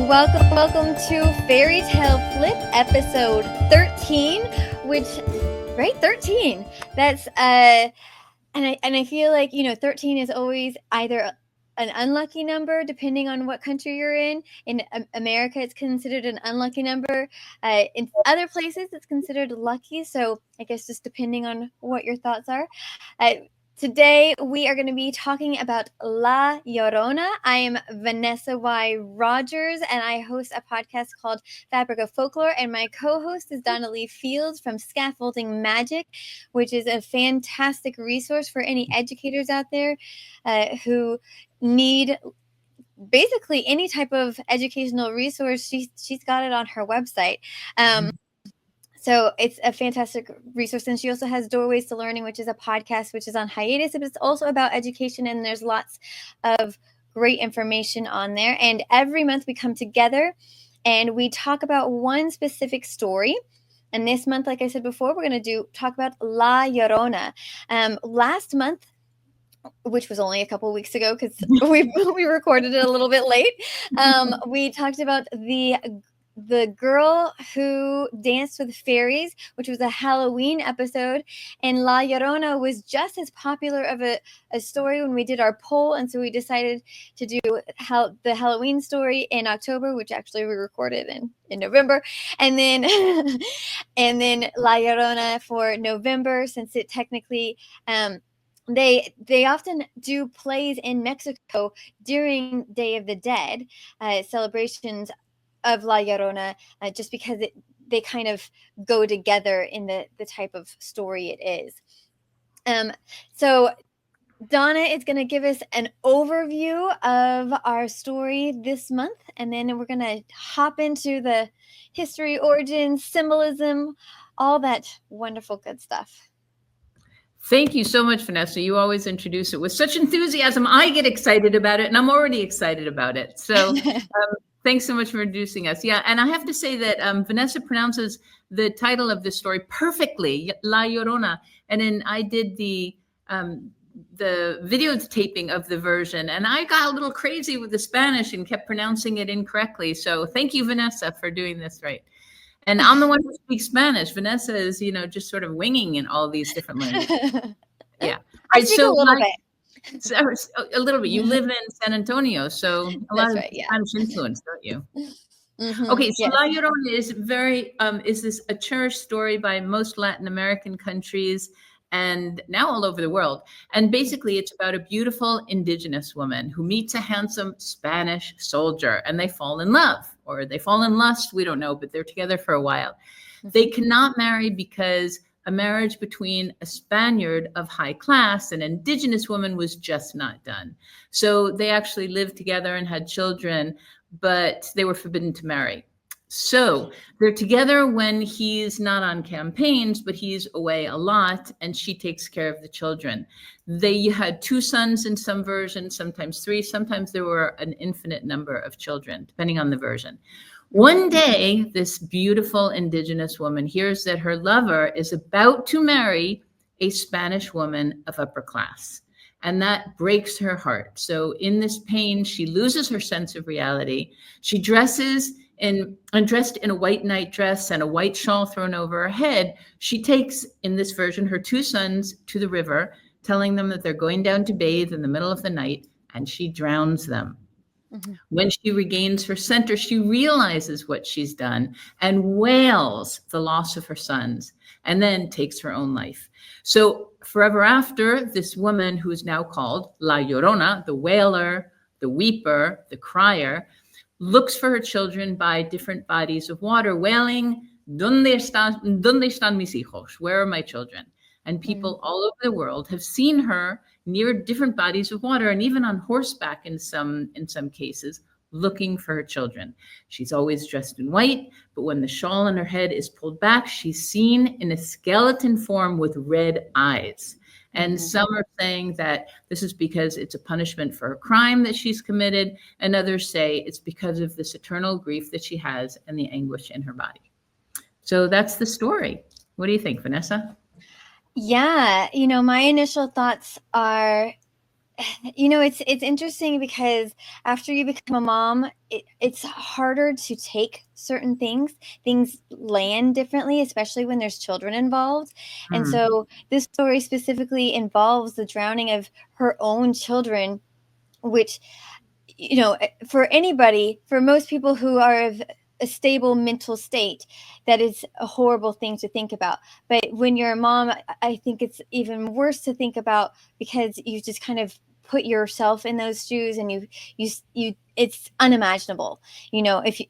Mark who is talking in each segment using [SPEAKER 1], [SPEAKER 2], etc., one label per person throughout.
[SPEAKER 1] welcome to Fairy Tale Flip episode 13, which, right, 13. That's and I feel like, 13 is always either an unlucky number depending on what country you're in. In America, it's considered an unlucky number. In other places, it's considered lucky. So I guess just depending on what your thoughts are. Today, we are going to be talking about La Llorona. I am Vanessa Y. Rogers, and I host a podcast called Fabric of Folklore, and my co-host is Donna Fields from Scaffolding Magic, which is a fantastic resource for any educators out there who need basically any type of educational resource. She's got it on her website. So it's a fantastic resource. And she also has Doorways to Learning, which is a podcast, which is on hiatus, but it's also about education. And there's lots of great information on there. And every month we come together and we talk about one specific story. And this month, like I said before, we're going to talk about La Llorona. Last month, which was only a couple of weeks ago because we recorded it a little bit late, we talked about the girl who danced with fairies, which was a Halloween episode, and La Llorona was just as popular of a story when we did our poll, and so we decided to do the Halloween story in October, which actually we recorded in November, and then and then La Llorona for November, since it technically they often do plays in Mexico during Day of the Dead celebrations of La Llorona, just because they kind of go together in the type of story it is. So Donna is going to give us an overview of our story this month, and then we're going to hop into the history, origins, symbolism, all that wonderful good stuff.
[SPEAKER 2] Thank you so much, Vanessa. You always introduce it with such enthusiasm. I get excited about it, and I'm already excited about it. So thanks so much for introducing us. Yeah, and I have to say that Vanessa pronounces the title of this story perfectly, La Llorona. And then I did the videotaping of the version, and I got a little crazy with the Spanish and kept pronouncing it incorrectly. So thank you, Vanessa, for doing this right. And I'm the one who speaks Spanish. Vanessa is, just sort of winging in all these different languages. Yeah.
[SPEAKER 1] I speak a little bit.
[SPEAKER 2] So, a little bit. You live in San Antonio, so a lot of Spanish influence, don't you? Mm-hmm. Okay, so yes. La Llorona is a cherished story by most Latin American countries and now all over the world. And basically, it's about a beautiful indigenous woman who meets a handsome Spanish soldier, and they fall in love, or they fall in lust. We don't know, but they're together for a while. Mm-hmm. They cannot marry because a marriage between a Spaniard of high class and an indigenous woman was just not done. So they actually lived together and had children, but they were forbidden to marry. So they're together when he's not on campaigns, but he's away a lot, and she takes care of the children. They had 2 sons in some versions, sometimes 3, sometimes there were an infinite number of children, depending on the version. One day, this beautiful indigenous woman hears that her lover is about to marry a Spanish woman of upper class, and that breaks her heart. So in this pain, she loses her sense of reality. She dressed in a white nightdress and a white shawl thrown over her head. She takes, in this version, her 2 sons to the river, telling them that they're going down to bathe in the middle of the night, and she drowns them. Mm-hmm. When she regains her center, she realizes what she's done and wails the loss of her sons, and then takes her own life. So forever after, this woman, who is now called La Llorona, the wailer, the weeper, the crier, looks for her children by different bodies of water, wailing, ¿Dónde están mis hijos? Where are my children? And people all over the world have seen her near different bodies of water, and even on horseback in some cases, looking for her children. She's always dressed in white, but when the shawl on her head is pulled back, she's seen in a skeleton form with red eyes. And some are saying that this is because it's a punishment for a crime that she's committed, and others say it's because of this eternal grief that she has and the anguish in her body. So that's the story. What do you think, Vanessa?
[SPEAKER 1] Yeah, my initial thoughts are it's interesting because after you become a mom, it's harder to take certain things. Things land differently, especially when there's children involved. And so this story specifically involves the drowning of her own children, which, for anybody, for most people who are of a stable mental state, that is a horrible thing to think about. But when you're a mom, I think it's even worse to think about, because you just kind of put yourself in those shoes, and you it's unimaginable,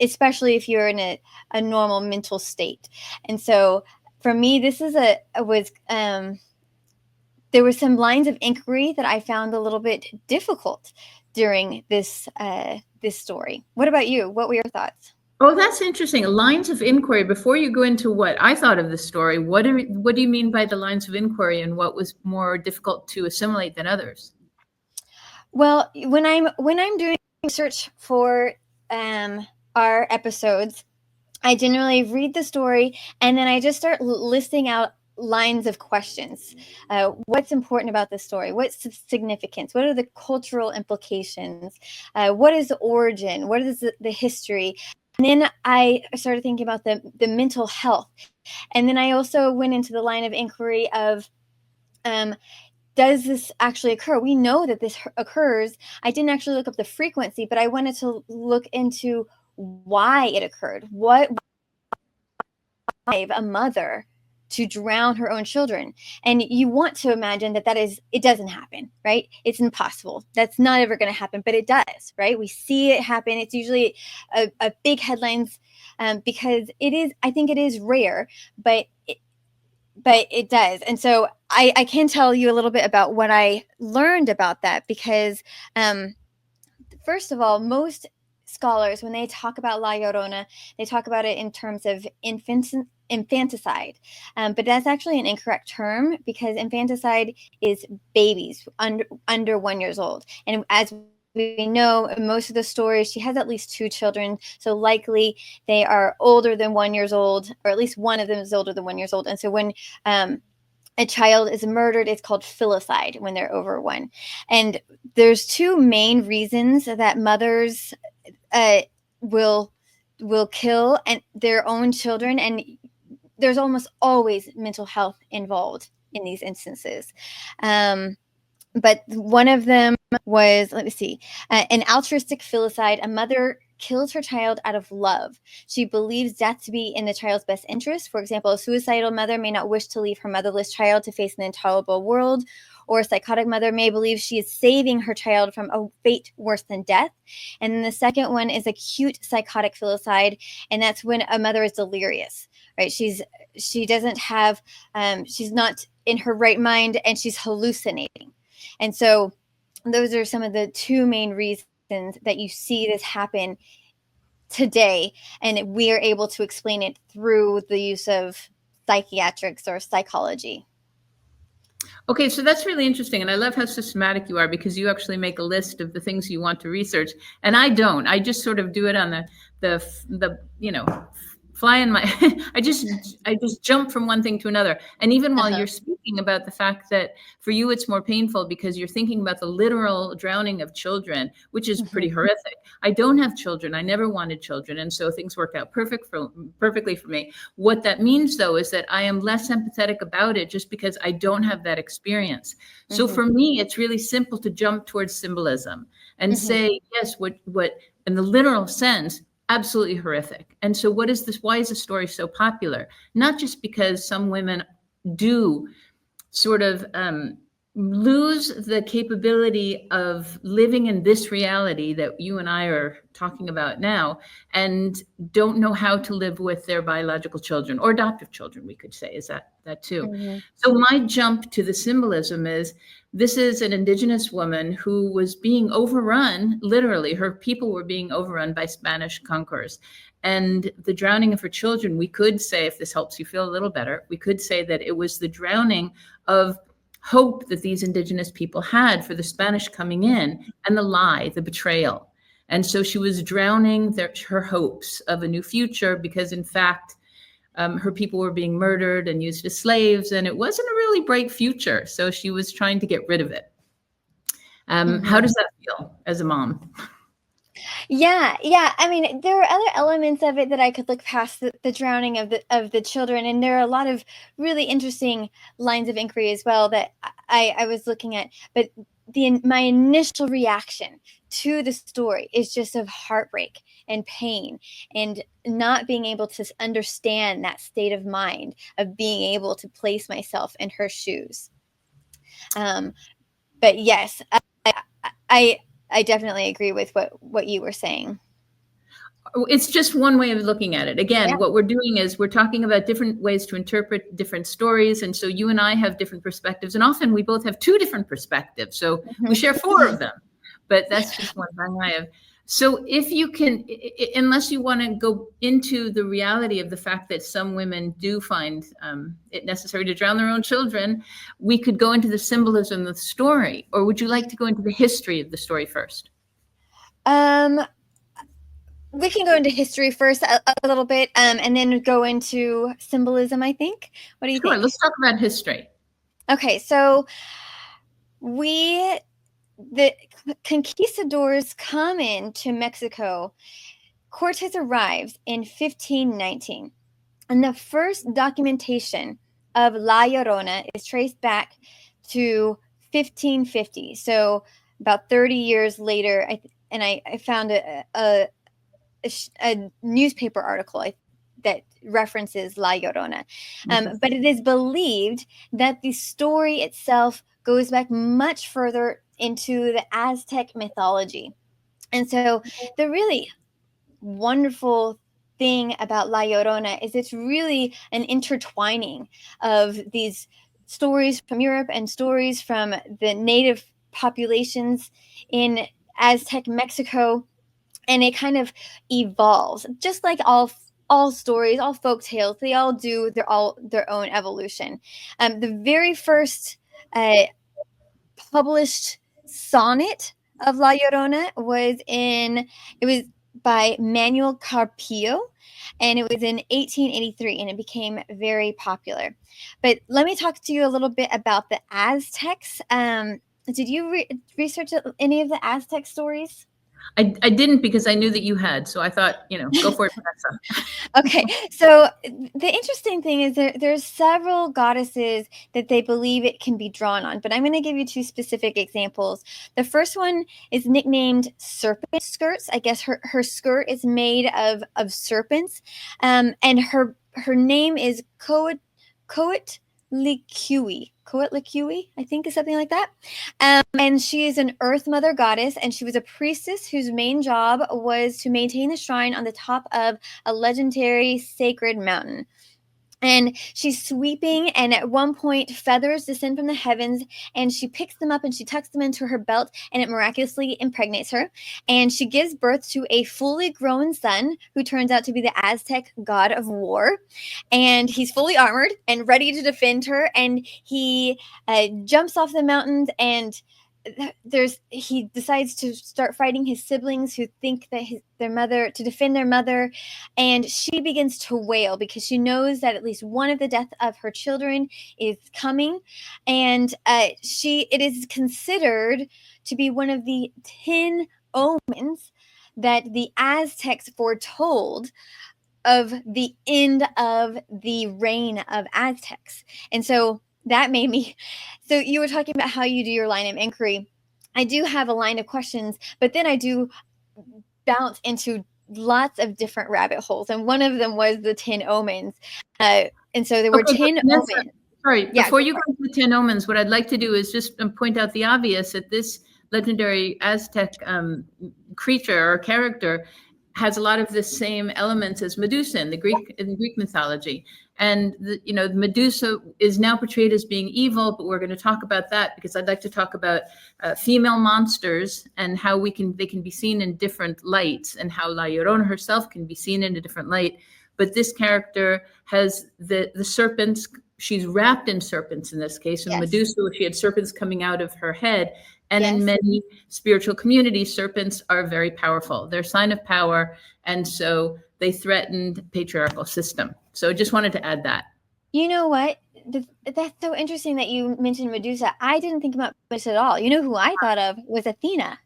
[SPEAKER 1] especially if you're in a normal mental state. And so for me, this is there were some lines of inquiry that I found a little bit difficult during this story. What about you? What were your thoughts?
[SPEAKER 2] Oh, that's interesting. Lines of inquiry. Before you go into what I thought of the story, what do you mean by the lines of inquiry, and what was more difficult to assimilate than others?
[SPEAKER 1] Well, when I'm doing research for our episodes, I generally read the story, and then I just start listing out lines of questions. What's important about this story? What's the significance? What are the cultural implications? What is the origin? What is the history? And then I started thinking about the mental health. And then I also went into the line of inquiry of, does this actually occur? We know that this occurs. I didn't actually look up the frequency, but I wanted to look into why it occurred. What a mother to drown her own children? And you want to imagine that it doesn't happen, right? It's impossible. That's not ever going to happen, but it does, right? We see it happen. It's usually a big headlines, because I think it is rare, but it does. And so I can tell you a little bit about what I learned about that, because first of all, most scholars, when they talk about La Llorona, they talk about it in terms of infanticide. But that's actually an incorrect term, because infanticide is babies under 1 year old. And as we know, in most of the stories, she has at least 2 children. So likely they are older than 1 year old, or at least one of them is older than 1 year old. And so when a child is murdered, it's called filicide when they're over 1. And there's 2 main reasons that mothers will kill their own children, and there's almost always mental health involved in these instances. But one of them was, let me see, an altruistic filicide. A mother kills her child out of love. She believes death to be in the child's best interest. For example, a suicidal mother may not wish to leave her motherless child to face an intolerable world, or a psychotic mother may believe she is saving her child from a fate worse than death. And then the second one is acute psychotic filicide, and that's when a mother is delirious, right? She doesn't have, she's not in her right mind, and she's hallucinating. And so those are some of the 2 main reasons that you see this happen today, and we are able to explain it through the use of psychiatrics or psychology.
[SPEAKER 2] Okay, so that's really interesting. And I love how systematic you are, because you actually make a list of the things you want to research. And I don't. I just sort of do it on the fly in my I just jump from one thing to another. And even while you're speaking about the fact that for you it's more painful because you're thinking about the literal drowning of children, which is pretty horrific. I don't have children. I never wanted children, and so things work out perfectly for me. What that means, though, is that I am less empathetic about it just because I don't have that experience. So for me, it's really simple to jump towards symbolism and say, yes, what in the literal sense, absolutely horrific. And so what is this? Why is the story so popular? Not just because some women do sort of lose the capability of living in this reality that you and I are talking about now, and don't know how to live with their biological children or adoptive children, we could say, is that too. So my jump to the symbolism is, this is an indigenous woman who was being overrun, literally, her people were being overrun by Spanish conquerors. And the drowning of her children, we could say, if this helps you feel a little better, we could say that it was the drowning of hope that these indigenous people had for the Spanish coming in, and the lie, the betrayal. And so she was drowning her hopes of a new future, because in fact, her people were being murdered and used as slaves, and it wasn't a really bright future. So she was trying to get rid of it. How does that feel as a mom?
[SPEAKER 1] Yeah. I mean, there are other elements of it that I could look past the drowning of the children, and there are a lot of really interesting lines of inquiry as well that I was looking at. But my initial reaction to the story is just of heartbreak and pain, and not being able to understand that state of mind of being able to place myself in her shoes. But yes, I definitely agree with what you were saying.
[SPEAKER 2] It's just one way of looking at it. Again, what we're doing is we're talking about different ways to interpret different stories. And so you and I have different perspectives. And often we both have two different perspectives. So we share four of them. But that's just one thing I have. So if you can, unless you want to go into the reality of the fact that some women do find it necessary to drown their own children, we could go into the symbolism of the story. Or would you like to go into the history of the story first?
[SPEAKER 1] We can go into history first a little bit, and then go into symbolism, I think. What do you think?
[SPEAKER 2] Sure, let's talk about history.
[SPEAKER 1] Okay, so the conquistadors come into Mexico. Cortez arrives in 1519, and the first documentation of La Llorona is traced back to 1550. So about 30 years later, I found a newspaper article that references La Llorona. But it is believed that the story itself goes back much further into the Aztec mythology. And so the really wonderful thing about La Llorona is it's really an intertwining of these stories from Europe and stories from the native populations in Aztec Mexico. And it kind of evolves, just like all stories, all folk tales. They all do their own evolution. The very first published sonnet of La Llorona was by Manuel Carpio, and it was in 1883, and it became very popular. But let me talk to you a little bit about the Aztecs. Did you research any of the Aztec stories?
[SPEAKER 2] I didn't, because I knew that you had, so I thought, go for it, Vanessa.
[SPEAKER 1] Okay, so the interesting thing is there's several goddesses that they believe it can be drawn on, but I'm going to give you two specific examples. The first one is nicknamed Serpent Skirts. I guess her skirt is made of serpents, and her name is Coatlicue, I think, is something like that. And she is an earth mother goddess, and she was a priestess whose main job was to maintain the shrine on the top of a legendary sacred mountain. And she's sweeping, and at one point feathers descend from the heavens, and she picks them up and she tucks them into her belt, and it miraculously impregnates her. And she gives birth to a fully grown son who turns out to be the Aztec god of war. And he's fully armored and ready to defend her. And he jumps off the mountains, and he decides to start fighting his siblings who think that to defend their mother, and she begins to wail because she knows that at least one of the death of her children is coming, and it is considered to be one of the 10 omens that the Aztecs foretold of the end of the reign of Aztecs. And so that made me. So you were talking about how you do your line of inquiry. I do have a line of questions, but then I do bounce into lots of different rabbit holes. And one of them was the 10 omens. And so there were 10 omens.
[SPEAKER 2] Sorry, before you go to the 10 omens, what I'd like to do is just point out the obvious, that this legendary Aztec creature or character has a lot of the same elements as Medusa in Greek mythology. And Medusa is now portrayed as being evil, but we're going to talk about that because I'd like to talk about female monsters and how they can be seen in different lights, and how La Llorona herself can be seen in a different light. But this character has the serpents. She's wrapped in serpents in this case. And yes. Medusa, she had serpents coming out of her head. And yes. In many spiritual communities, serpents are very powerful. They're a sign of power. And so they threatened the patriarchal system. So I just wanted to add that.
[SPEAKER 1] You know what? that's so interesting that you mentioned Medusa. I didn't think about Medusa at all. You know who I thought of was Athena,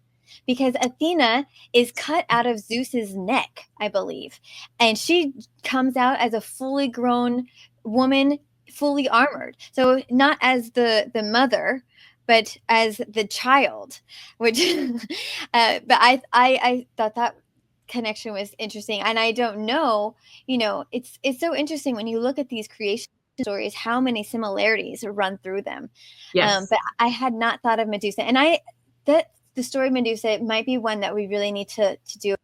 [SPEAKER 1] because Athena is cut out of Zeus's neck, I believe, and she comes out as a fully grown woman, fully armored. So not as the mother, but as the child, which but I thought that connection was interesting. And I don't know, it's so interesting when you look at these creation stories, how many similarities run through them.
[SPEAKER 2] Yes.
[SPEAKER 1] But I had not thought of Medusa, and the story of Medusa might be one that we really need to do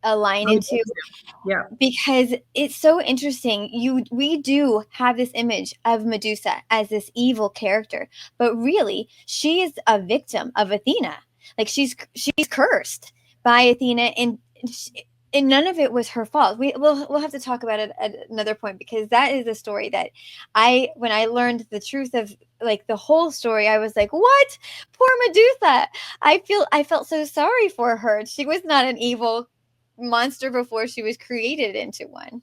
[SPEAKER 1] a line into.
[SPEAKER 2] Yeah,
[SPEAKER 1] because it's so interesting. We do have this image of Medusa as this evil character, but really she is a victim of Athena. Like she's cursed by Athena, and none of it was her fault. We'll have to talk about it at another point, because that is a story that when I learned the truth of like the whole story, I was like, what? Poor Medusa. I felt so sorry for her. She was not an evil monster before she was created into one.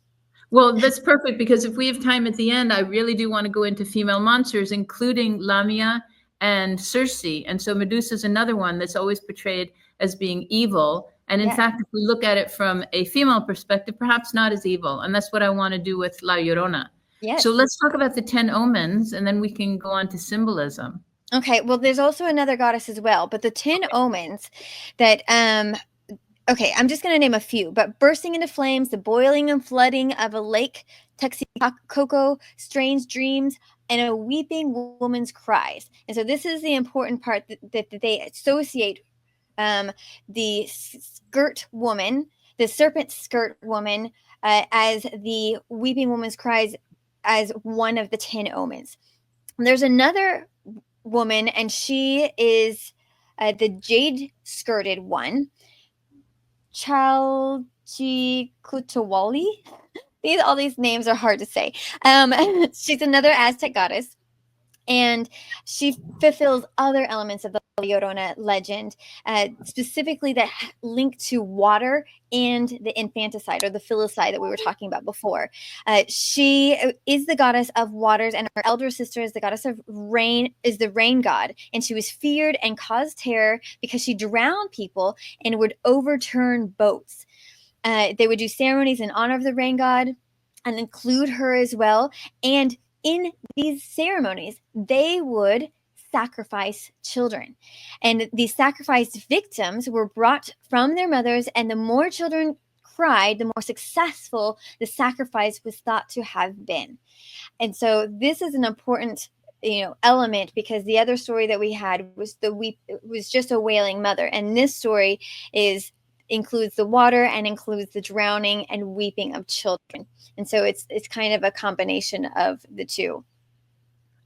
[SPEAKER 2] Well, that's perfect, because if we have time at the end, I really do want to go into female monsters, including Lamia and Circe. And so Medusa is another one that's always portrayed as being evil. And in fact, if we look at it from a female perspective, perhaps not as evil. And that's what I want to do with La Llorona.
[SPEAKER 1] Yes.
[SPEAKER 2] So let's talk about the 10 omens, and then we can go on to symbolism.
[SPEAKER 1] Okay. Well, there's also another goddess as well, but the 10 omens that, okay, I'm just going to name a few, but bursting into flames, the boiling and flooding of a lake, Texcoco, strange dreams, and a weeping woman's cries. And so this is the important part that they associate the skirt woman, the serpent skirt woman, as the weeping woman's cries, as one of the 10 omens. There's another woman, and she is the jade skirted one, Chalchicutawali. All these names are hard to say. She's another Aztec goddess, and she fulfills other elements of the Llorona legend, specifically that link to water and the infanticide, or the filicide that we were talking about before. She is the goddess of waters, and her elder sister is the goddess of rain, is the rain god. And she was feared and caused terror because she drowned people and would overturn boats. They would do ceremonies in honor of the rain god and include her as well. And in these ceremonies, they would sacrifice children. And these sacrificed victims were brought from their mothers, and the more children cried, the more successful the sacrifice was thought to have been. And so this is an important element, because the other story that we had was was just a wailing mother, and this story includes the water and includes the drowning and weeping of children. And so it's kind of a combination of the two.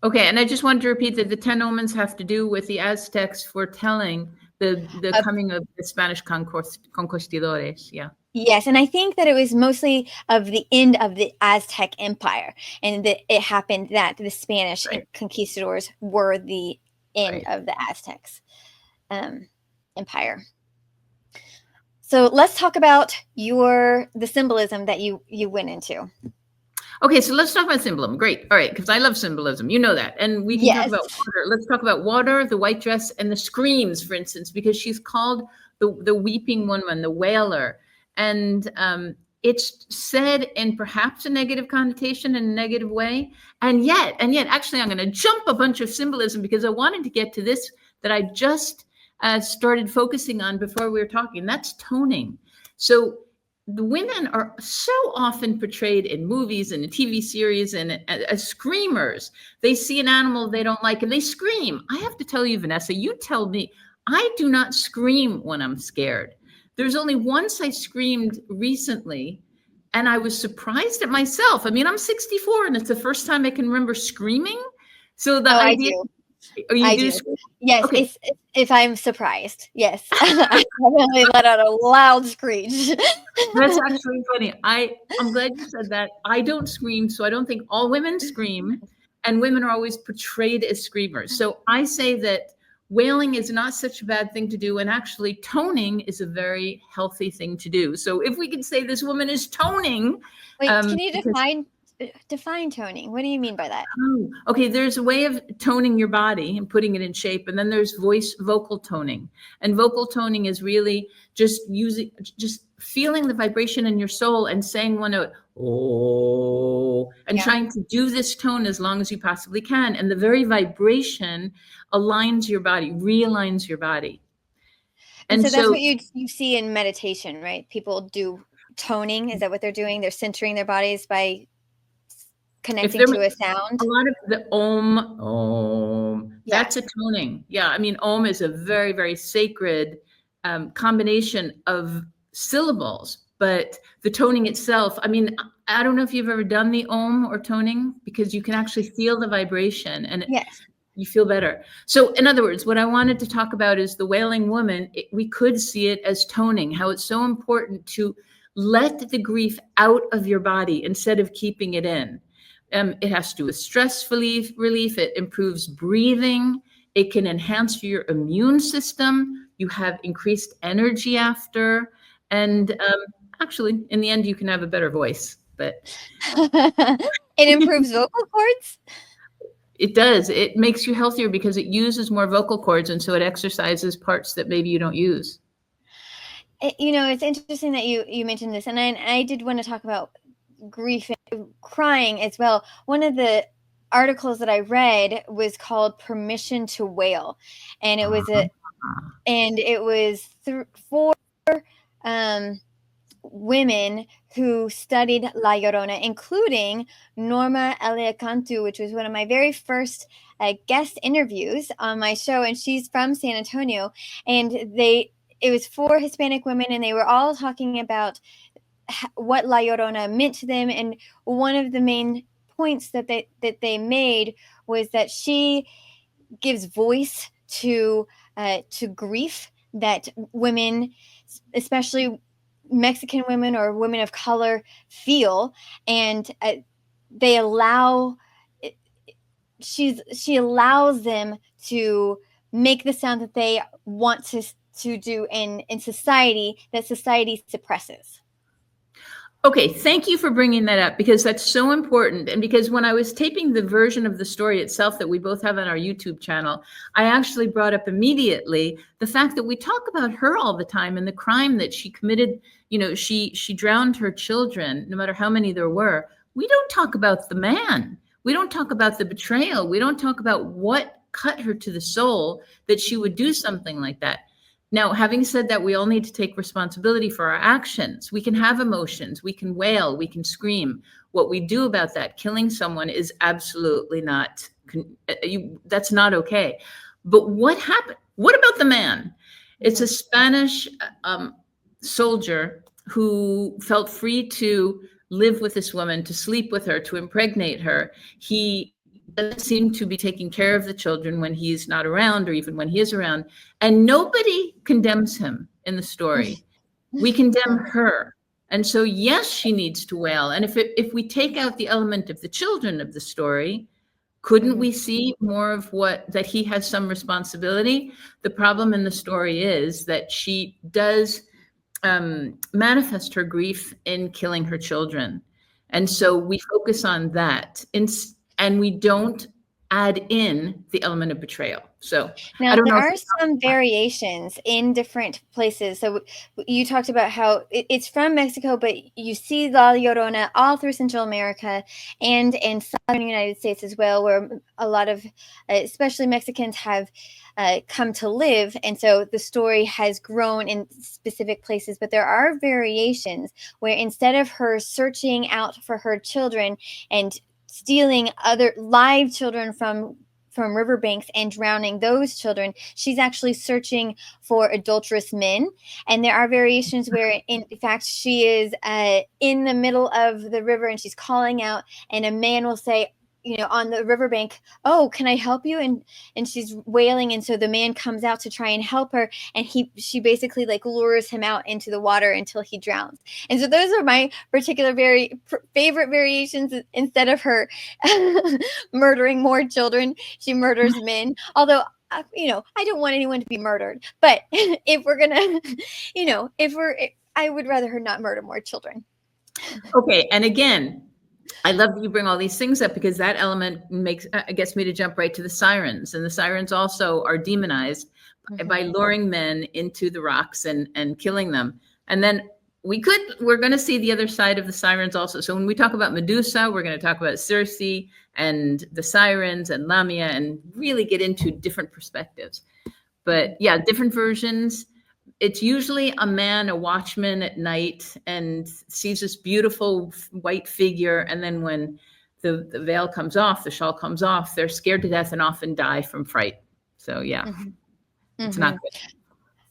[SPEAKER 2] Okay, and I just wanted to repeat that the 10 omens have to do with the Aztecs foretelling the coming of the Spanish conquistadores. Yeah.
[SPEAKER 1] Yes, and I think that it was mostly of the end of the Aztec Empire, and that it happened that the Spanish conquistadors were the end of the Aztecs Empire. So let's talk about the symbolism that you went into.
[SPEAKER 2] Okay, so let's talk about symbolism. Great. All right, because I love symbolism. You know that. And we can talk about water. Let's talk about water, the white dress, and the screams, for instance, because she's called the weeping woman, the wailer. And it's said in perhaps a negative connotation, in a negative way. And yet, actually, I'm going to jump a bunch of symbolism, because I wanted to get to this that I just started focusing on before we were talking. That's toning. So the women are so often portrayed in movies and in TV series and as screamers. They see an animal they don't like and they scream. I have to tell you, Vanessa, you tell me, I do not scream when I'm scared. There's only once I screamed recently, and I was surprised at myself. I mean, I'm 64, and it's the first time I can remember screaming. So the idea.
[SPEAKER 1] I do. Yes, okay. If I'm surprised, yes. I definitely let out a loud screech.
[SPEAKER 2] That's actually funny. I'm glad you said that. I don't scream, so I don't think all women scream, and women are always portrayed as screamers. So I say that wailing is not such a bad thing to do, and actually toning is a very healthy thing to do. So if we could say this woman is toning.
[SPEAKER 1] Wait, can you define define toning. What do you mean by that?
[SPEAKER 2] Oh, okay. There's a way of toning your body and putting it in shape, and then there's vocal toning. And vocal toning is really just feeling the vibration in your soul and saying one note, oh, and trying to do this tone as long as you possibly can. And the very vibration aligns your body, realigns your body.
[SPEAKER 1] And so that's what you see in meditation, right? People do toning. Is that what they're doing? They're centering their bodies by connecting to a sound.
[SPEAKER 2] A lot of the om, that's a toning. Yeah, I mean, om is a very, very sacred combination of syllables, but the toning itself, I mean, I don't know if you've ever done the om or toning, because you can actually feel the vibration and you feel better. So in other words, what I wanted to talk about is the Wailing Woman. We could see it as toning, how it's so important to let the grief out of your body instead of keeping it in. It has to do with stress relief. It improves breathing. It can enhance your immune system. You have increased energy after. And actually, in the end, you can have a better voice. But
[SPEAKER 1] it improves vocal cords?
[SPEAKER 2] It does. It makes you healthier because it uses more vocal cords, and so it exercises parts that maybe you don't use.
[SPEAKER 1] You know, it's interesting that you mentioned this, and I did want to talk about grief and crying as well. One of the articles that I read was called "Permission to Wail," and it was four women who studied La Llorona, including Norma Eliacantu, which was one of my very first guest interviews on my show, and she's from San Antonio. And it was 4 Hispanic women, and they were all talking about what La Llorona meant to them. And one of the main points that they made was that she gives voice to grief that women, especially Mexican women or women of color, feel, and she allows them to make the sound that they want to do in society, that society suppresses.
[SPEAKER 2] Okay, thank you for bringing that up, because that's so important. And because when I was taping the version of the story itself that we both have on our YouTube channel, I actually brought up immediately the fact that we talk about her all the time and the crime that she committed. You know, she drowned her children, no matter how many there were. We don't talk about the man. We don't talk about the betrayal. We don't talk about what cut her to the soul that she would do something like that. Now, having said that, we all need to take responsibility for our actions. We can have emotions, we can wail, we can scream. What we do about that, killing someone, is absolutely not, that's not okay. But what happened? What about the man? It's a Spanish soldier who felt free to live with this woman, to sleep with her, to impregnate her. He doesn't seem to be taking care of the children when he's not around, or even when he is around. And nobody condemns him in the story. We condemn her. And so, yes, she needs to wail. And if we take out the element of the children of the story, couldn't we see more of that he has some responsibility? The problem in the story is that she does manifest her grief in killing her children. And so we focus on that. And we don't add in the element of betrayal. So
[SPEAKER 1] now there are some variations in different places. So you talked about how it's from Mexico, but you see La Llorona all through Central America and in southern United States as well, where a lot of, especially Mexicans, have come to live. And so the story has grown in specific places, but there are variations where instead of her searching out for her children and stealing other live children from riverbanks and drowning those children, she's actually searching for adulterous men. And there are variations where, in fact, she is in the middle of the river and she's calling out, and a man will say, you know, on the riverbank, "Oh, can I help you?" And she's wailing, and so the man comes out to try and help her, and she basically like lures him out into the water until he drowns. And so those are my particular favorite variations. Instead of her murdering more children, she murders men. Although, you know, I don't want anyone to be murdered, but if we're gonna, you know, I would rather her not murder more children.
[SPEAKER 2] Okay, and again, I love that you bring all these things up, because that element gets me to jump right to the sirens. And the sirens also are demonized by luring men into the rocks and killing them. And then we're going to see the other side of the sirens also. So when we talk about Medusa, we're going to talk about Circe and the sirens and Lamia, and really get into different perspectives. But yeah, different versions. It's usually a man, a watchman at night, and sees this beautiful white figure. And then when the veil comes off, the shawl comes off, they're scared to death and often die from fright. So yeah, it's not good.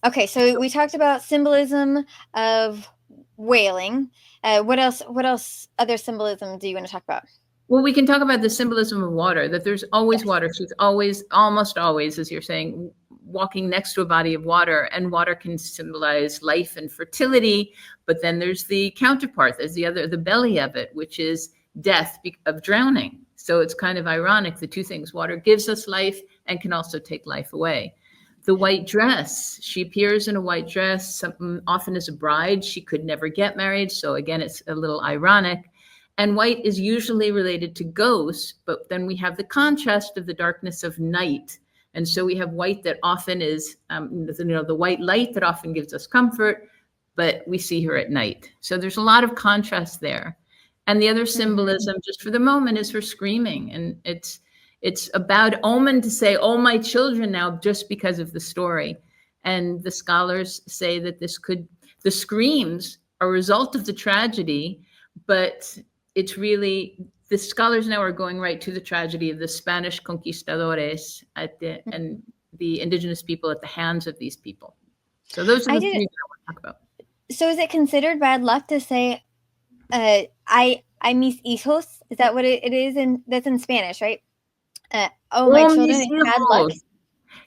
[SPEAKER 1] Okay, so we talked about symbolism of wailing. What else other symbolism do you want to talk about?
[SPEAKER 2] Well, we can talk about the symbolism of water, that there's always water. She's almost always, as you're saying, walking next to a body of water, and water can symbolize life and fertility. But then there's the counterpart, there's the belly of it, which is death of drowning. So it's kind of ironic, the two things. Water gives us life and can also take life away. The white dress, she appears in a white dress, often as a bride. She could never get married. So again, it's a little ironic. And white is usually related to ghosts, but then we have the contrast of the darkness of night. And so we have white that often is, the white light that often gives us comfort, but we see her at night. So there's a lot of contrast there. And the other symbolism, just for the moment, is her screaming. And it's a bad omen to say, oh, my children now, just because of the story. And the scholars say that the screams are a result of the tragedy, but it's really, the scholars now are going right to the tragedy of the Spanish conquistadores and the indigenous people at the hands of these people. So those are the things I want to talk about.
[SPEAKER 1] So is it considered bad luck to say, I mis hijos? Is that what it is? And that's in Spanish, right? Oh, my children, bad luck.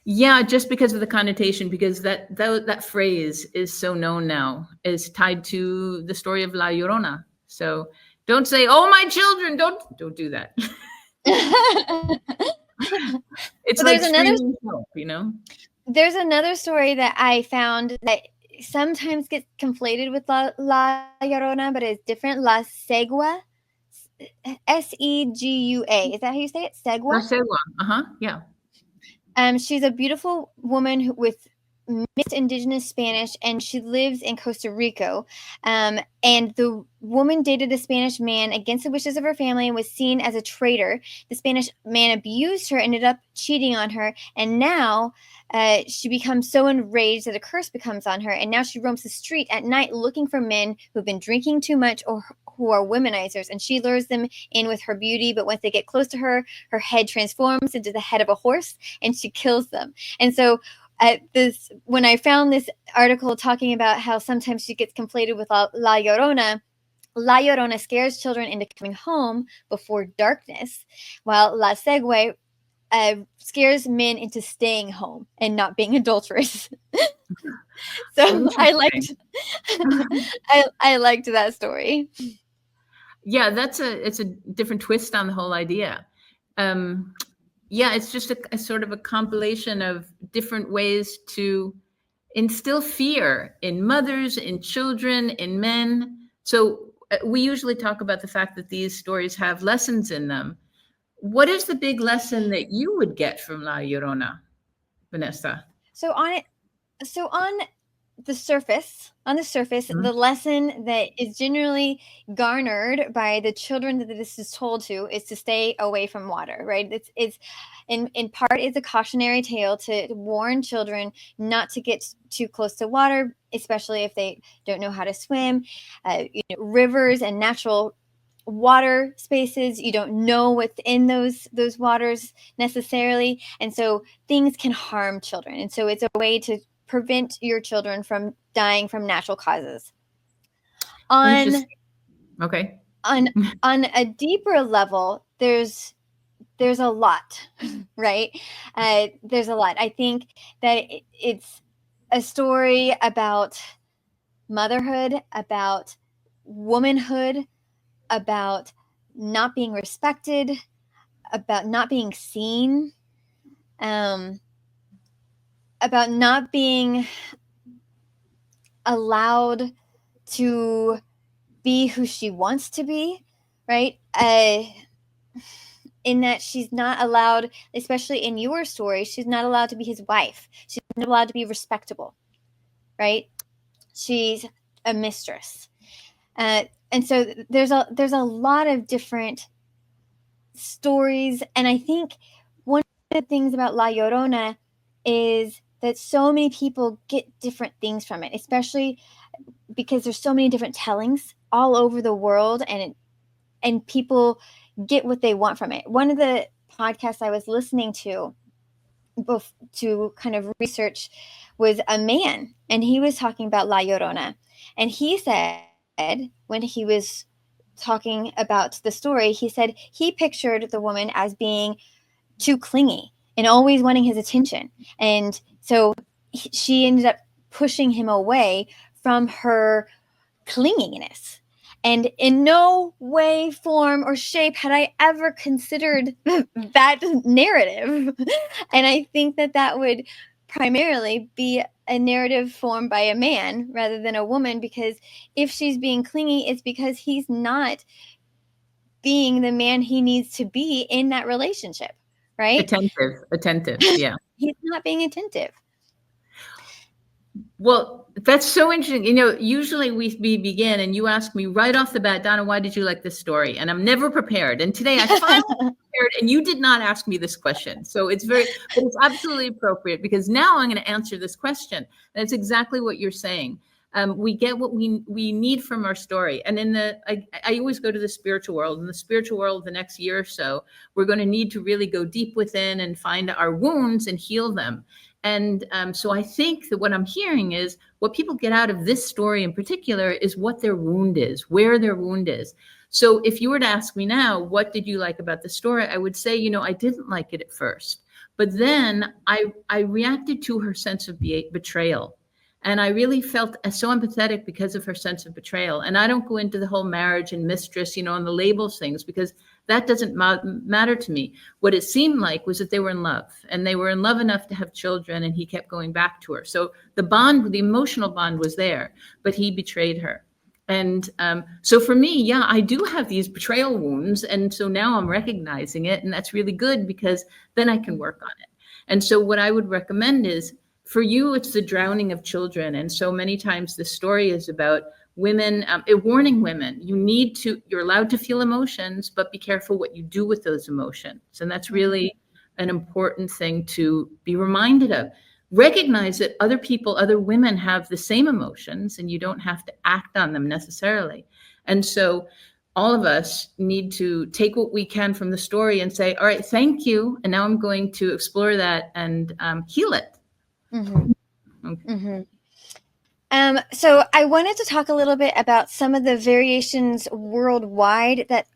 [SPEAKER 2] Yeah, just because of the connotation, because that phrase is so known now, is tied to the story of La Llorona. So don't say, "Oh, my children!" Don't do that. It's like screaming help,
[SPEAKER 1] There's another story that I found that sometimes gets conflated with La Llorona, but it's different. La Segua, Segua. Is that how you say it? Segua.
[SPEAKER 2] La Segua. Yeah.
[SPEAKER 1] She's a beautiful woman with mixed indigenous Spanish, and she lives in Costa Rica. And the woman dated a Spanish man against the wishes of her family and was seen as a traitor. The Spanish man abused her, ended up cheating on her, and now she becomes so enraged that a curse becomes on her. And now she roams the street at night looking for men who've been drinking too much or who are womanizers, and she lures them in with her beauty. But once they get close to her, her head transforms into the head of a horse, and she kills them. And so when I found this article talking about how sometimes she gets conflated with La Llorona scares children into coming home before darkness, while La Segua scares men into staying home and not being adulterous. So I liked that story.
[SPEAKER 2] Yeah, it's a different twist on the whole idea. Yeah, it's just a sort of a compilation of different ways to instill fear in mothers, in children, in men. So we usually talk about the fact that these stories have lessons in them. What is the big lesson that you would get from La Llorona, Vanessa?
[SPEAKER 1] So on the surface, the lesson that is generally garnered by the children that this is told to is to stay away from water, right? It's in part it's a cautionary tale to warn children not to get too close to water, especially if they don't know how to swim. Rivers and natural water spaces, you don't know what's in those waters necessarily, and so things can harm children. And so it's a way to prevent your children from dying from natural causes. On a deeper level, there's a lot, right? There's a lot. I think that it's a story about motherhood, about womanhood, about not being respected, about not being seen, about not being allowed to be who she wants to be, right? In that she's not allowed, especially in your story, she's not allowed to be his wife. She's not allowed to be respectable, right? She's a mistress. And so there's a lot of different stories. And I think one of the things about La Llorona is that so many people get different things from it, especially because there's so many different tellings all over the world, and people get what they want from it. One of the podcasts I was listening to kind of research was a man, and he was talking about La Llorona. And he said, when he was talking about the story, he said he pictured the woman as being too clingy and always wanting his attention. And so she ended up pushing him away from her clinginess. And in no way, form, or shape had I ever considered that narrative. And I think that would primarily be a narrative formed by a man rather than a woman, because if she's being clingy, it's because he's not being the man he needs to be in that relationship, right?
[SPEAKER 2] Attentive, yeah.
[SPEAKER 1] He's not being attentive.
[SPEAKER 2] Well, that's so interesting. Usually we begin and you ask me right off the bat, Donna, why did you like this story? And I'm never prepared. And today I finally prepared, and you did not ask me this question. So it's absolutely appropriate, because now I'm going to answer this question. That's exactly what you're saying. We get what we need from our story. And I always go to the spiritual world. In the spiritual world, the next year or so, we're going to need to really go deep within and find our wounds and heal them. And so I think that what I'm hearing is what people get out of this story in particular is what their wound is, where their wound is. So if you were to ask me now, what did you like about the story? I would say, I didn't like it at first, but then I reacted to her sense of betrayal. And I really felt so empathetic because of her sense of betrayal. And I don't go into the whole marriage and mistress, and the labels things, because that doesn't matter to me. What it seemed like was that they were in love, and they were in love enough to have children, and he kept going back to her. So the emotional bond was there, but he betrayed her. And so for me, yeah, I do have these betrayal wounds. And so now I'm recognizing it, and that's really good, because then I can work on it. And so what I would recommend is, for you, it's the drowning of children. And so many times the story is about women, warning women, you're allowed to feel emotions, but be careful what you do with those emotions. And that's really an important thing to be reminded of. Recognize that other people, other women have the same emotions, and you don't have to act on them necessarily. And so all of us need to take what we can from the story and say, all right, thank you. And now I'm going to explore that and heal it.
[SPEAKER 1] Mm-hmm. Okay. Mm-hmm. So I wanted to talk a little bit about some of the variations worldwide that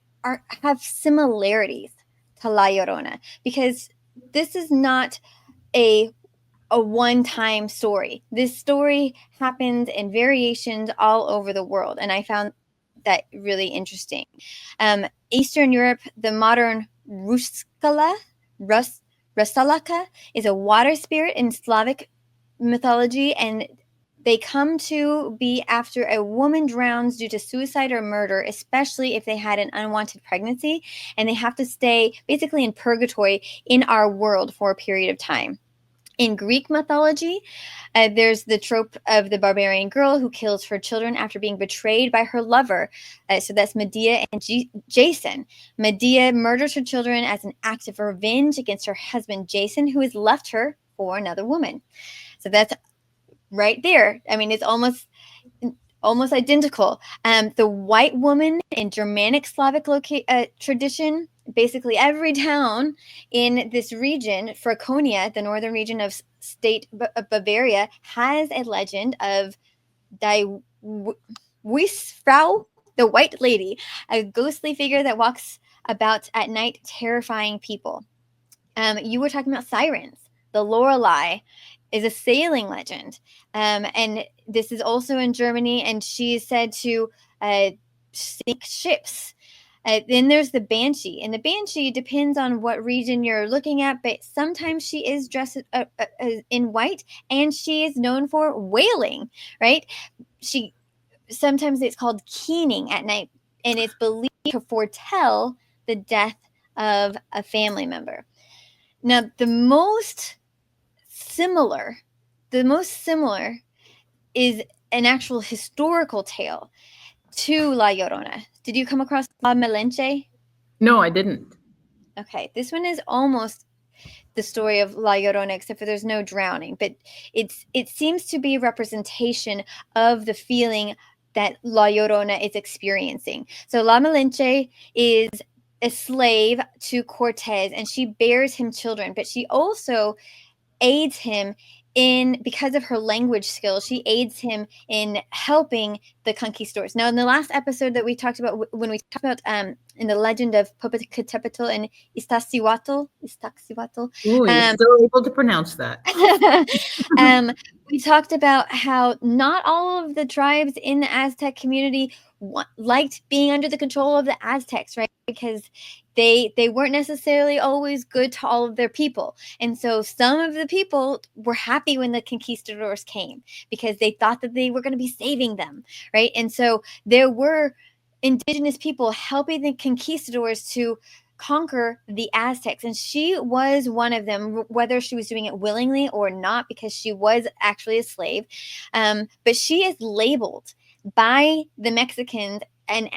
[SPEAKER 1] have similarities to La Llorona, because this is not a one-time story. This story happens in variations all over the world, and I found that really interesting. Eastern Europe, the modern Rusalaka is a water spirit in Slavic mythology, and they come to be after a woman drowns due to suicide or murder, especially if they had an unwanted pregnancy, and they have to stay basically in purgatory in our world for a period of time. In Greek mythology, there's the trope of the barbarian girl who kills her children after being betrayed by her lover. So that's Medea and Jason. Medea murders her children as an act of revenge against her husband Jason, who has left her for another woman. So that's right there. I mean, it's almost identical. The white woman in Germanic Slavic tradition, basically every town in this region, Franconia, the northern region of state of Bavaria, has a legend of Die Wisfrau, the white lady, a ghostly figure that walks about at night terrifying people. You were talking about sirens. The Lorelei is a sailing legend. And this is also in Germany, and she is said to sink ships. Then there's the Banshee. And the Banshee depends on what region you're looking at, but sometimes she is dressed in white, and she is known for wailing, right? Sometimes it's called keening at night, and it's believed to foretell the death of a family member. Now, the most similar is an actual historical tale to La Llorona. Did you come across La Melenche?
[SPEAKER 2] No, I didn't.
[SPEAKER 1] Okay, this one is almost the story of La Llorona, except for there's no drowning, but it seems to be a representation of the feeling that La Llorona is experiencing. So La Melenche is a slave to Cortez, and she bears him children, but she also aids him in, because of her language skills, she aids him in helping the conquistadors. Now, in the last episode that we talked about, when we talked about in the legend of Popocatépetl and Iztaccíhuatl,
[SPEAKER 2] Ooh, you're still able to pronounce that.
[SPEAKER 1] We talked about how not all of the tribes in the Aztec community liked being under the control of the Aztecs, right? Because they weren't necessarily always good to all of their people. And so some of the people were happy when the conquistadors came because they thought that they were going to be saving them, right? And so there were indigenous people helping the conquistadors to conquer the Aztecs, and she was one of them, whether she was doing it willingly or not, because she was actually a slave. But she is labeled by the Mexicans and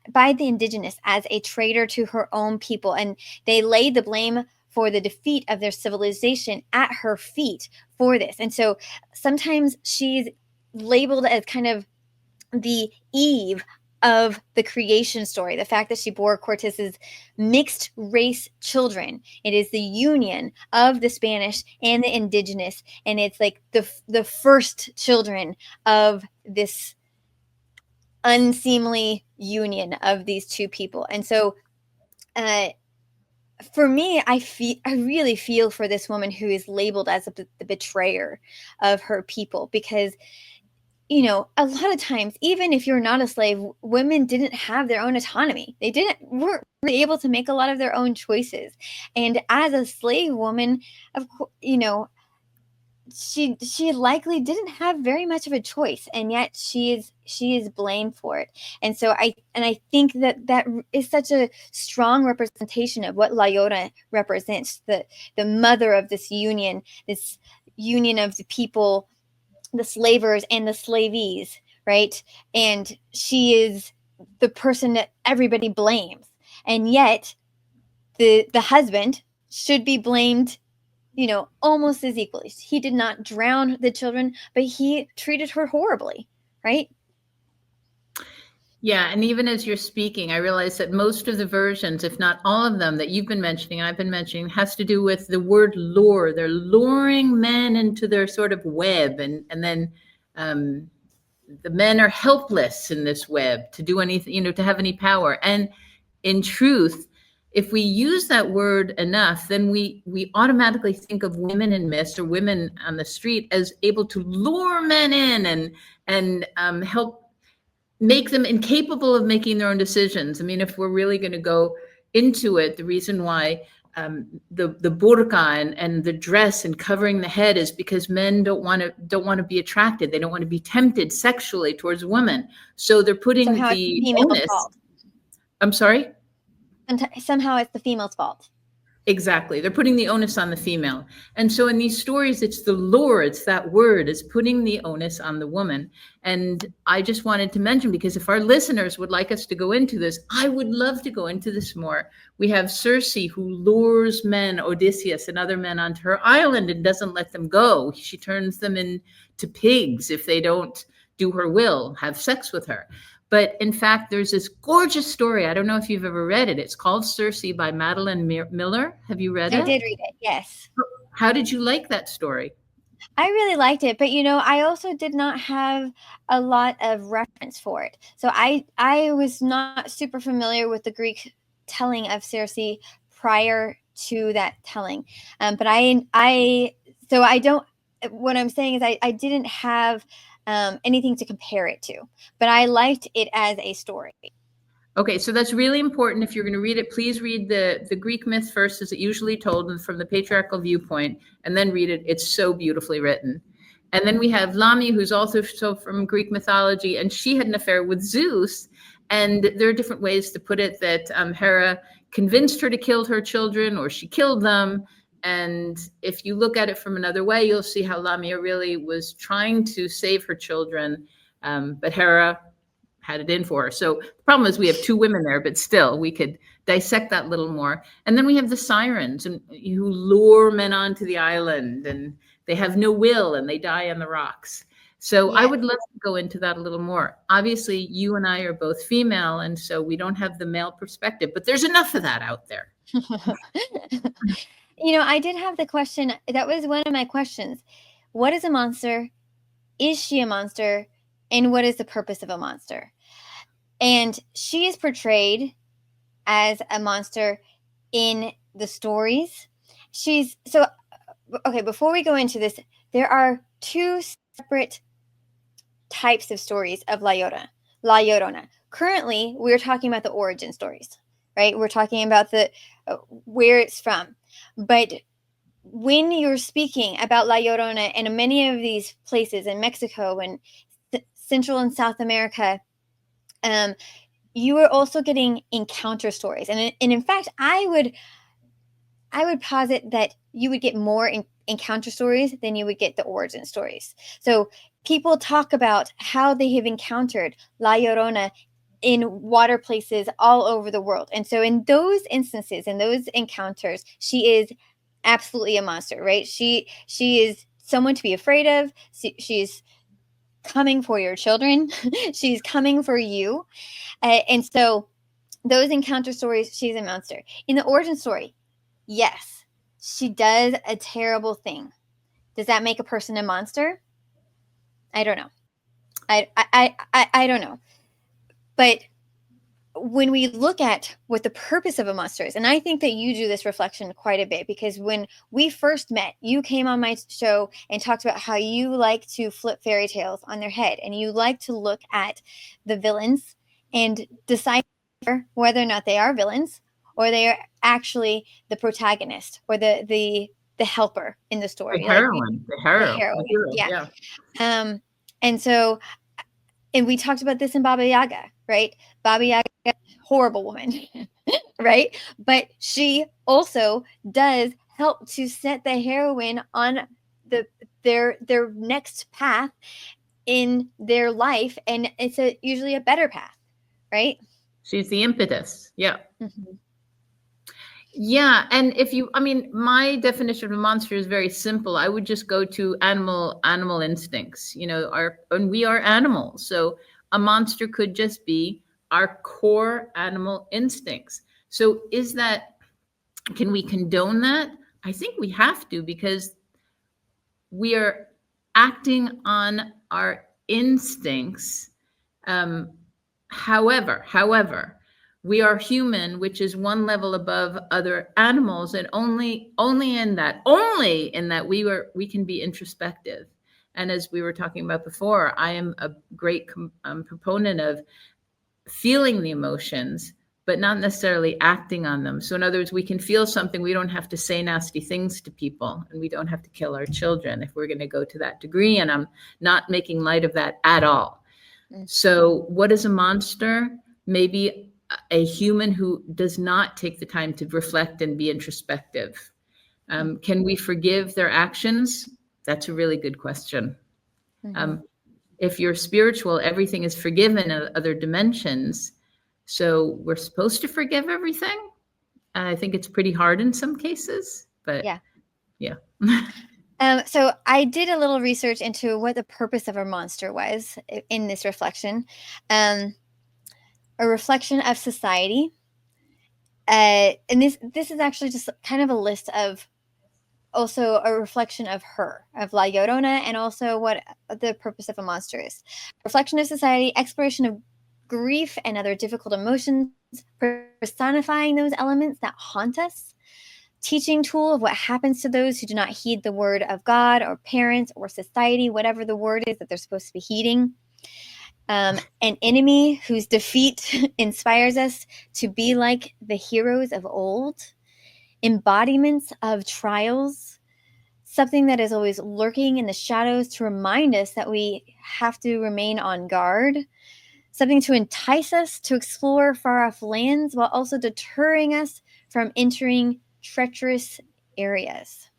[SPEAKER 1] by the indigenous as a traitor to her own people, and they laid the blame for the defeat of their civilization at her feet for this. And so sometimes she's labeled as kind of the Eve of the creation story, the fact that she bore Cortez's mixed race children. It is the union of the Spanish and the indigenous, and it's like the first children of this unseemly union of these two people. And so for me, I really feel for this woman who is labeled as the betrayer of her people, because a lot of times, even if you're not a slave, women didn't have their own autonomy. They weren't really able to make a lot of their own choices. And as a slave woman, of course, she likely didn't have very much of a choice, and yet she is blamed for it. And so I think that is such a strong representation of what La Llorona represents, the mother of this union of the people, the slavers and the slavees, right? And she is the person that everybody blames, and yet the husband should be blamed, almost as equally. He did not drown the children, but he treated her horribly, right?
[SPEAKER 2] Yeah, and even as you're speaking, I realize that most of the versions, if not all of them that you've been mentioning and I've been mentioning, has to do with the word lure. They're luring men into their sort of web, and then the men are helpless in this web to do anything, to have any power. And in truth, if we use that word enough, then we automatically think of women in myths or women on the street as able to lure men in and help make them incapable of making their own decisions. I mean, if we're really going to go into it, the reason why the burqa and the dress and covering the head is because men don't want to be attracted. They don't want to be tempted sexually towards women. So they're putting the onus. Fault. I'm sorry?
[SPEAKER 1] Somehow it's the female's fault.
[SPEAKER 2] Exactly. They're putting the onus on the female. And so in these stories, it's the lure, it's that word, is putting the onus on the woman. And I just wanted to mention, because if our listeners would like us to go into this, I would love to go into this more. We have Circe, who lures men, Odysseus and other men, onto her island and doesn't let them go. She turns them into pigs if they don't do her will, have sex with her. But in fact, there's this gorgeous story. I don't know if you've ever read it. It's called Circe by Madeline Miller. Have you read it?
[SPEAKER 1] I did read it, yes.
[SPEAKER 2] How did you like that story?
[SPEAKER 1] I really liked it, but I also did not have a lot of reference for it. So I was not super familiar with the Greek telling of Circe prior to that telling. But what I'm saying is I didn't have anything to compare it to, but I liked it as a story.
[SPEAKER 2] Okay, so that's really important. If you're going to read it, please read the Greek myth first, as it usually told from the patriarchal viewpoint, and then read it. It's so beautifully written. And then we have Lami, who's also from Greek mythology, and she had an affair with Zeus. And there are different ways to put it, that Hera convinced her to kill her children, or she killed them. And if you look at it from another way, you'll see how Lamia really was trying to save her children, but Hera had it in for her. So the problem is we have two women there, but still we could dissect that a little more. And then we have the sirens, and who lure men onto the island, and they have no will and they die on the rocks. So I would love to go into that a little more. Obviously, you and I are both female, and so we don't have the male perspective, but there's enough of that out there.
[SPEAKER 1] I did have the question. That was one of my questions. What is a monster? Is she a monster? And what is the purpose of a monster? And she is portrayed as a monster in the stories. Okay, before we go into this, there are two separate types of stories of La Llorona. Currently, we're talking about the origin stories, right? We're talking about where it's from. But when you're speaking about La Llorona and many of these places in Mexico and Central and South America, you are also getting encounter stories. And in fact, I would posit that you would get more encounter stories than you would get the origin stories. So people talk about how they have encountered La Llorona in water places all over the world. And so in those instances, in those encounters, she is absolutely a monster, right? She is someone to be afraid of. She's coming for your children. She's coming for you. And so those encounter stories, she's a monster. In the origin story, yes, she does a terrible thing. Does that make a person a monster? I don't know. I don't know. But when we look at what the purpose of a monster is, and I think that you do this reflection quite a bit, because when we first met, you came on my show and talked about how you like to flip fairy tales on their head, and you like to look at the villains and decide whether or not they are villains or they are actually the protagonist or the helper in the story.
[SPEAKER 2] The heroine. The heroine.
[SPEAKER 1] Yeah. And so, and we talked about this in Baba Yaga, right? Baba Yaga, horrible woman, right? But she also does help to set the heroine on their next path in their life, and it's usually a better path, right?
[SPEAKER 2] She's the impetus. Yeah. Mm-hmm. Yeah. And my definition of a monster is very simple. I would just go to animal instincts, and we are animals. So a monster could just be our core animal instincts. So can we condone that? I think we have to, because we are acting on our instincts. However, we are human, which is one level above other animals, and only in that we can be introspective. And as we were talking about before, I am a great proponent of feeling the emotions, but not necessarily acting on them. So in other words, we can feel something. We don't have to say nasty things to people, and we don't have to kill our children if we're going to go to that degree. And I'm not making light of that at all. So what is a monster? Maybe a human who does not take the time to reflect and be introspective. Can we forgive their actions? That's a really good question. Mm-hmm. If you're spiritual, everything is forgiven in other dimensions. So we're supposed to forgive everything. I think it's pretty hard in some cases, but yeah.
[SPEAKER 1] So I did a little research into what the purpose of a monster was in this reflection. A reflection of society. And this is actually just kind of a list of also a reflection of La Llorona, and also what the purpose of a monster is. Reflection of society, exploration of grief and other difficult emotions, personifying those elements that haunt us, teaching tool of what happens to those who do not heed the word of God or parents or society, whatever the word is that they're supposed to be heeding. An enemy whose defeat inspires us to be like the heroes of old, embodiments of trials, something that is always lurking in the shadows to remind us that we have to remain on guard, something to entice us to explore far-off lands while also deterring us from entering treacherous areas.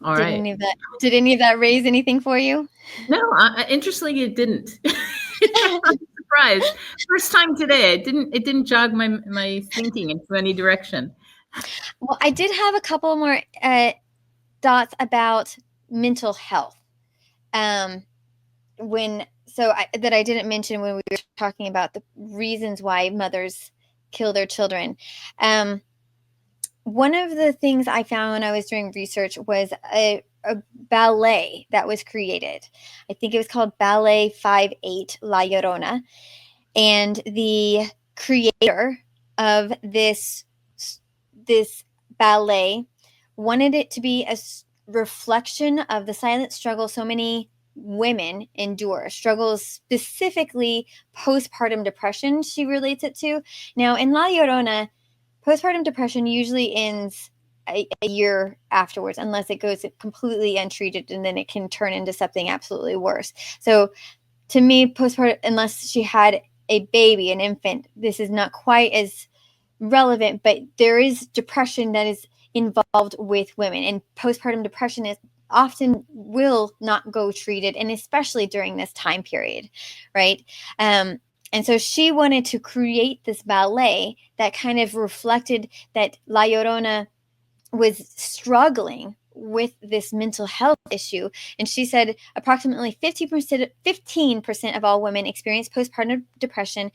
[SPEAKER 2] All right.
[SPEAKER 1] Did any of that raise anything for you?
[SPEAKER 2] No, interestingly, it didn't. I'm surprised. First time today, it didn't jog my thinking into any direction.
[SPEAKER 1] Well, I did have a couple more thoughts about mental health. That I didn't mention when we were talking about the reasons why mothers kill their children. One of the things I found when I was doing research was a ballet that was created. I think it was called Ballet 5/8 La Llorona. And the creator of this ballet wanted it to be a reflection of the silent struggle so many women endure, struggles specifically postpartum depression, she relates it to. Now, in La Llorona, postpartum depression usually ends a year afterwards, unless it goes completely untreated, and then it can turn into something absolutely worse. So to me, postpartum, unless she had a baby, an infant, this is not quite as relevant, but there is depression that is involved with women, and postpartum depression is often will not go treated, and especially during this time period, right? And so she wanted to create this ballet that kind of reflected that La Llorona was struggling with this mental health issue. And she said approximately 15% of all women experience postpartum depression.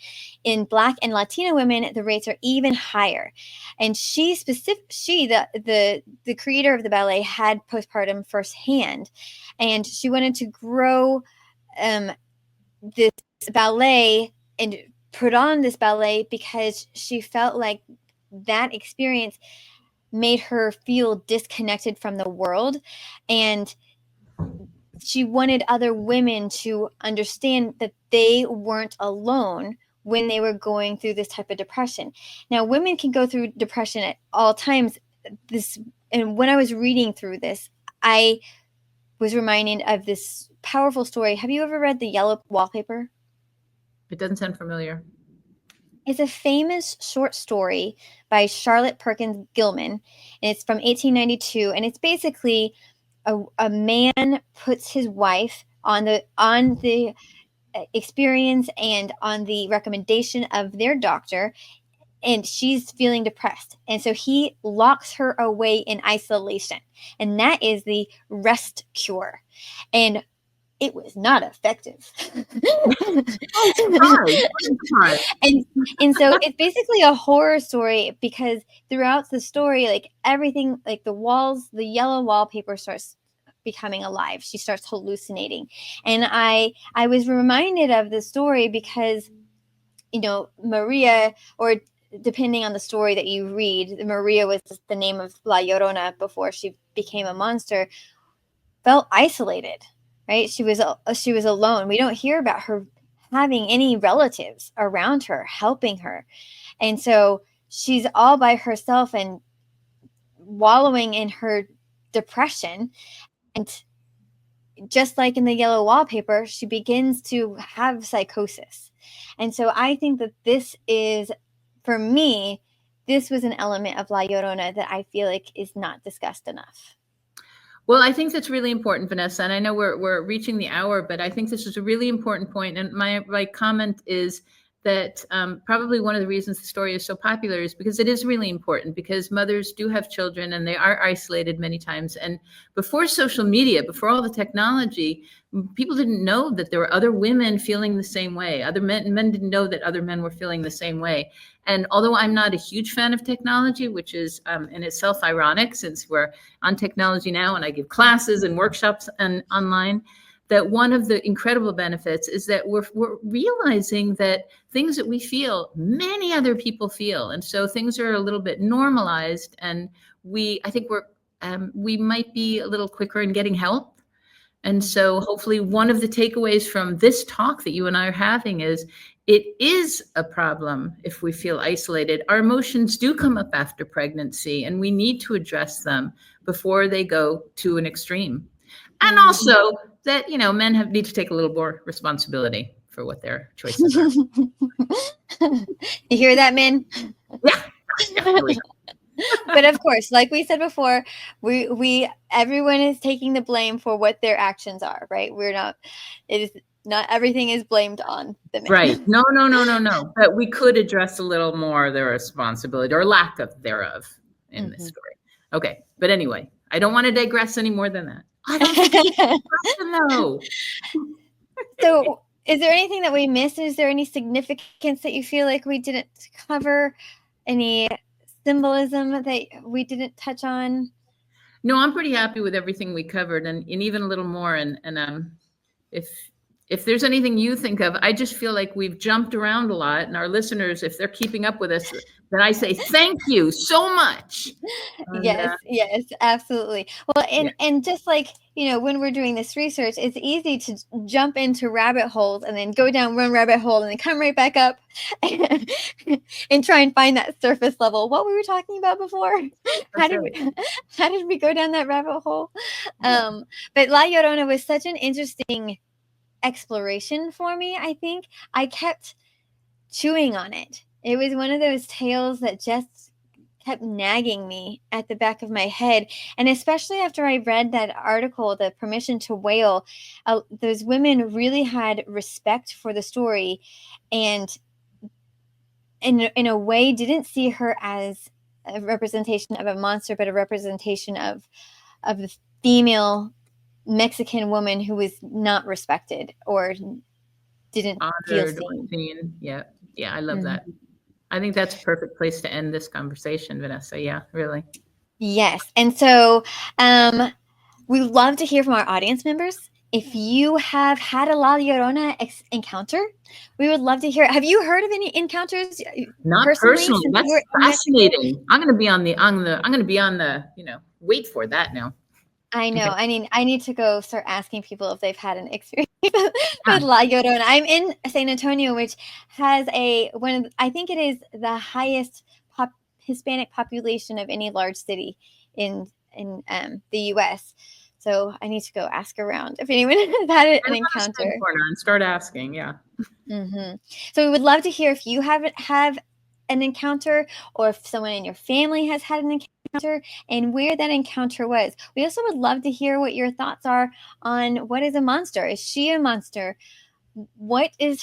[SPEAKER 1] In Black and Latino women, the rates are even higher. And the creator of the ballet, had postpartum firsthand. And she wanted to grow this ballet and put on this ballet because she felt like that experience made her feel disconnected from the world, and she wanted other women to understand that they weren't alone when they were going through this type of depression. Now, women can go through depression at all times. And when I was reading through this, I was reminded of this powerful story. Have you ever read The Yellow Wallpaper?
[SPEAKER 2] It doesn't sound familiar.
[SPEAKER 1] It's a famous short story by Charlotte Perkins Gilman, and it's from 1892. And it's basically a man puts his wife on the experience and on the recommendation of their doctor, and she's feeling depressed. And so he locks her away in isolation, and that is the rest cure. And it was not effective. And so it's basically a horror story, because throughout the story, like everything, like the walls, the yellow wallpaper starts becoming alive. She starts hallucinating. And I was reminded of the story because, Maria, or depending on the story that you read, Maria was the name of La Llorona before she became a monster, felt isolated. Right? She was alone. We don't hear about her having any relatives around her helping her. And so she's all by herself and wallowing in her depression. And just like in the yellow wallpaper, she begins to have psychosis. And so I think that this is, for me, this was an element of La Llorona that I feel like is not discussed enough.
[SPEAKER 2] Well, I think that's really important, Vanessa. And I know we're reaching the hour, but I think this is a really important point. And my comment is that probably one of the reasons the story is so popular is because it is really important, because mothers do have children and they are isolated many times. And before social media, before all the technology, people didn't know that there were other women feeling the same way. Other men didn't know that other men were feeling the same way. And although I'm not a huge fan of technology, which is in itself ironic, since we're on technology now and I give classes and workshops and online, that one of the incredible benefits is that we're realizing that things that we feel, many other people feel. And so things are a little bit normalized, and I think we might be a little quicker in getting help. And so hopefully one of the takeaways from this talk that you and I are having is it is a problem if we feel isolated. Our emotions do come up after pregnancy, and we need to address them before they go to an extreme. And also that, men need to take a little more responsibility for what their choices are.
[SPEAKER 1] You hear that, men?
[SPEAKER 2] Yeah.
[SPEAKER 1] But of course, like we said before, everyone is taking the blame for what their actions are, right? Not everything is blamed on the men.
[SPEAKER 2] Right. No. But we could address a little more their responsibility or lack of thereof in this story. Okay. But anyway, I don't want to digress any more than that. I don't think no.
[SPEAKER 1] So is there anything that we missed? Is there any significance that you feel like we didn't cover? Any symbolism that we didn't touch on?
[SPEAKER 2] No, I'm pretty happy with everything we covered and even a little more. And if there's anything you think of, I just feel like we've jumped around a lot, and our listeners, if they're keeping up with us, then I say thank you so much.
[SPEAKER 1] And, yes, absolutely. Well, and just like, when we're doing this research, it's easy to jump into rabbit holes and then go down one rabbit hole and then come right back up and try and find that surface level. What were we talking about before? How did we go down that rabbit hole? But La Llorona was such an interesting exploration for me. I think I kept chewing on it. It was one of those tales that just kept nagging me at the back of my head. And especially after I read that article, The Permission to Wail, those women really had respect for the story and in a way didn't see her as a representation of a monster, but a representation of the female Mexican woman who was not respected or didn't feel seen.
[SPEAKER 2] Yeah, I love that. I think that's a perfect place to end this conversation, Vanessa. Yeah, really.
[SPEAKER 1] Yes. And so we love to hear from our audience members. If you have had a La Llorona encounter, we would love to hear it. Have you heard of any encounters?
[SPEAKER 2] Not personally. That's fascinating. I'm going to be on the, wait for that now.
[SPEAKER 1] I know. Okay. I need to go start asking people if they've had an experience with La Llorona. I'm in San Antonio, which has I think it is the highest Hispanic population of any large city in the U.S. So I need to go ask around if anyone has had an encounter.
[SPEAKER 2] And start asking, yeah.
[SPEAKER 1] Mm-hmm. So we would love to hear if you have an encounter or if someone in your family has had an encounter and where that encounter was. We also would love to hear what your thoughts are on what is a monster. Is she a monster? What does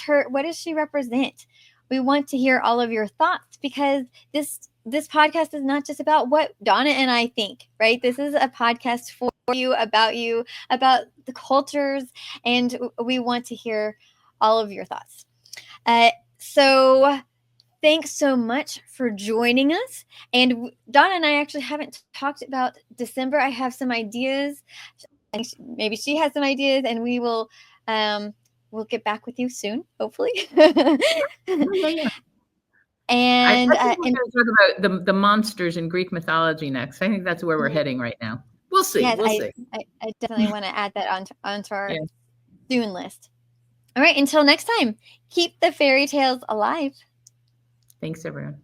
[SPEAKER 1] she represent? We want to hear all of your thoughts because this podcast is not just about what Donna and I think, right? This is a podcast for you, about the cultures, and we want to hear all of your thoughts. So thanks so much for joining us. And Donna and I actually haven't talked about December. I have some ideas. Maybe she has some ideas, and we will we'll get back with you soon, hopefully. And
[SPEAKER 2] I think we're going to talk about the monsters in Greek mythology next. I think that's where we're heading right now. We'll see.
[SPEAKER 1] Yes,
[SPEAKER 2] we'll see.
[SPEAKER 1] I definitely want to add that onto our soon list. All right, until next time, keep the fairy tales alive.
[SPEAKER 2] Thanks, everyone.